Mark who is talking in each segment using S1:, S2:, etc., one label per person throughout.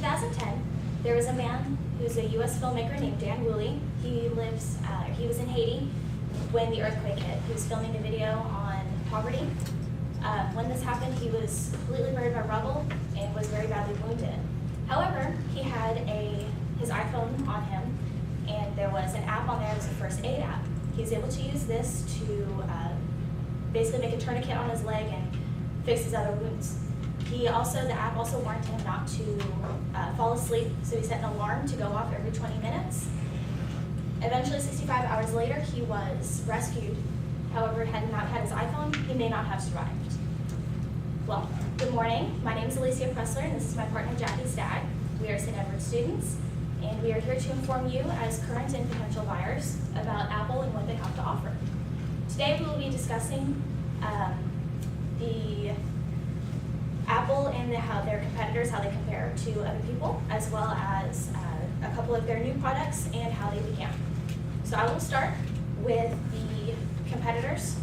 S1: 2010, there was a man who's a U.S. filmmaker named Dan Woolley. He was in Haiti when the earthquake hit. He was filming a video on poverty. When this happened, he was completely buried by rubble and was very badly wounded. However, he had his iPhone on him, and there was an app on there. It was a first aid app. He was able to use this to basically make a tourniquet on his leg and fix his other wounds. The app also warned him not to fall asleep, so he set an alarm to go off every 20 minutes. Eventually, 65 hours later, he was rescued. However, had he not had his iPhone, he may not have survived. Well, good morning. My name is Alicia Pressler, and this is my partner, Jackie Stagg. We are St. Edward students, and we are here to inform you as current and potential buyers about Apple and what they have to offer. Today, we will be discussing the Apple and how their competitors, how they compare to other people, as well as a couple of their new products and how they began. So I will start with the competitors.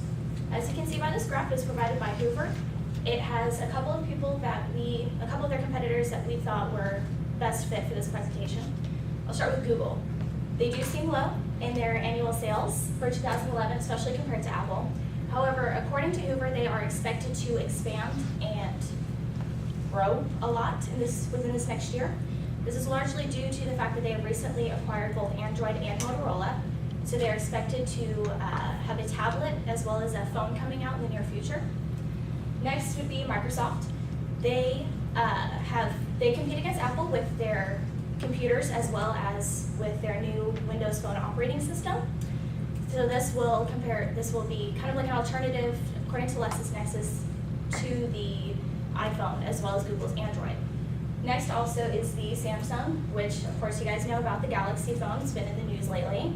S1: As you can see by this graph, it's provided by Hoover. It has a couple of their competitors that we thought were best fit for this presentation. I'll start with Google. They do seem low in their annual sales for 2011, especially compared to Apple. However, according to Hoover, they are expected to expand and grow a lot within this next year. This is largely due to the fact that they have recently acquired both Android and Motorola. So they're expected to have a tablet as well as a phone coming out in the near future. Next would be Microsoft. They compete against Apple with their computers as well as with their new Windows Phone operating system. So this will be kind of like an alternative, according to LexisNexis, to the iPhone as well as Google's Android. Next also is the Samsung, which of course you guys know about the Galaxy phone. It's been in the news lately.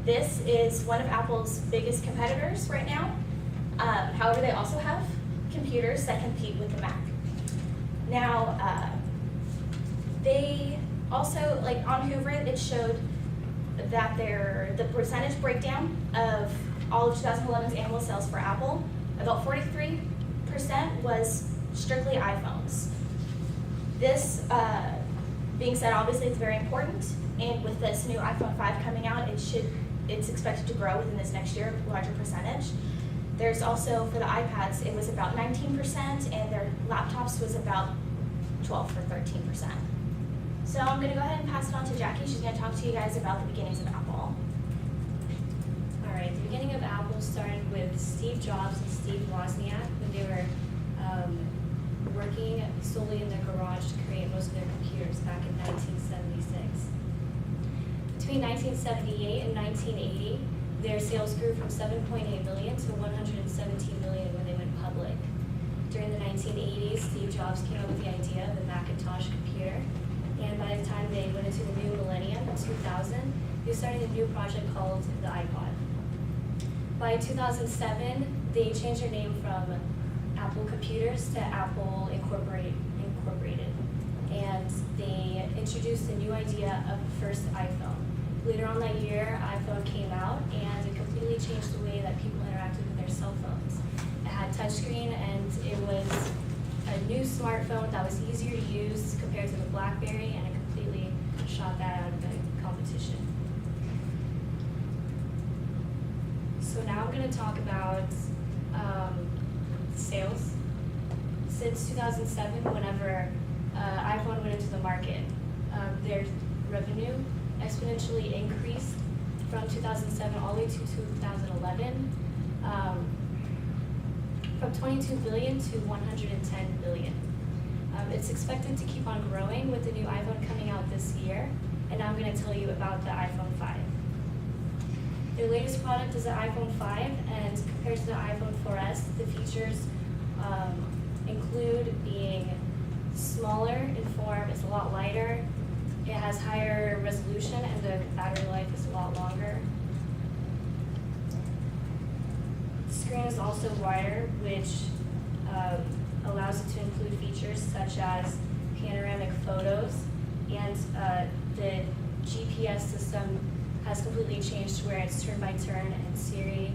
S1: This is one of Apple's biggest competitors right now. However, they also have computers that compete with the Mac. Now, they also, like on Hoover, it showed that the percentage breakdown of all of 2011's annual sales for Apple, about 43% was strictly iPhones. This being said, obviously it's very important, and with this new iPhone 5 coming out, it's expected to grow within this next year, a larger percentage. There's also, for the iPads, it was about 19%, and their laptops was about 12 or 13%. So I'm going to go ahead and pass it on to Jackie. She's going to talk to you guys about the beginnings of Apple.
S2: All right, the beginning of Apple started with Steve Jobs and Steve Wozniak when they were working solely in their garage to create most of their computers back in 1976. Between 1978 and 1980, their sales grew from 7.8 million to 117 million when they went public. During the 1980s, Steve Jobs came up with the idea of the Macintosh computer, and by the time they went into the new millennium, 2000, they started a new project called the iPod. By 2007, they changed their name from Apple Computers to Apple Incorporated, and they introduced a new idea of the first iPhone. Later on that year, iPhone came out, and it completely changed the way that people interacted with their cell phones. It had touchscreen, and it was a new smartphone that was easier to use compared to the BlackBerry, and it completely shot that out of the competition. So now I'm going to talk about sales. Since 2007, whenever iPhone went into the market, their revenue exponentially increased from 2007 all the way to 2011, from 22 billion to 110 billion. It's expected to keep on growing with the new iPhone coming out this year, and now I'm going to tell you about the iPhone 5. Their latest product is the iPhone 5, and compared to the iPhone 4S, the features include being smaller in form, it's a lot lighter, it has higher resolution, and the battery life is a lot longer. The screen is also wider, which allows it to include features such as panoramic photos, and the GPS system has completely changed to where it's turn by turn, and Siri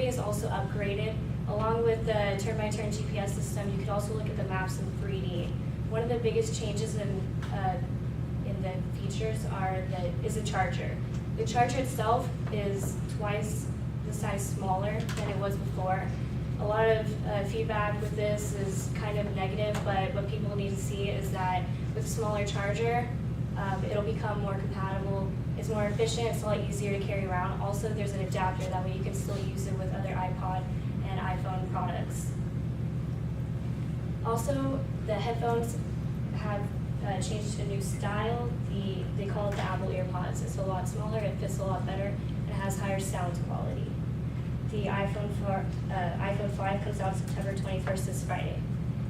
S2: is also upgraded Along with the turn-by-turn GPS system, you could also look at the maps in 3D. One of the biggest changes in the features is a charger. The charger itself is twice the size smaller than it was before. A lot of feedback with this is kind of negative, but what people need to see is that with a smaller charger, it'll become more compatible. It's more efficient, it's a lot easier to carry around. Also, there's an adapter, that way you can still use it with other iPod and iPhone products. Also, the headphones have changed to a new style. They call it the Apple EarPods. It's a lot smaller, it fits a lot better, and it has higher sound quality. The iPhone 5 comes out September 21st, this Friday.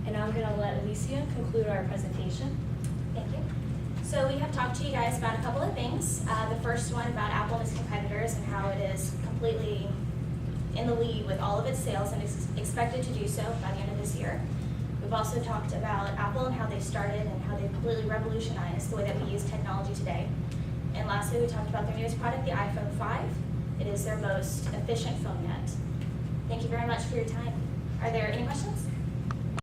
S2: And now I'm going to let Alicia conclude our presentation.
S1: Thank you. So we have talked to you guys about a couple of things. The first one about Apple and its competitors and how it is completely in the lead with all of its sales and is expected to do so by the end of this year. We've also talked about Apple and how they started and how they've completely revolutionized the way that we use technology today. And lastly, we talked about their newest product, the iPhone 5. It is their most efficient phone yet. Thank you very much for your time. Are there any questions?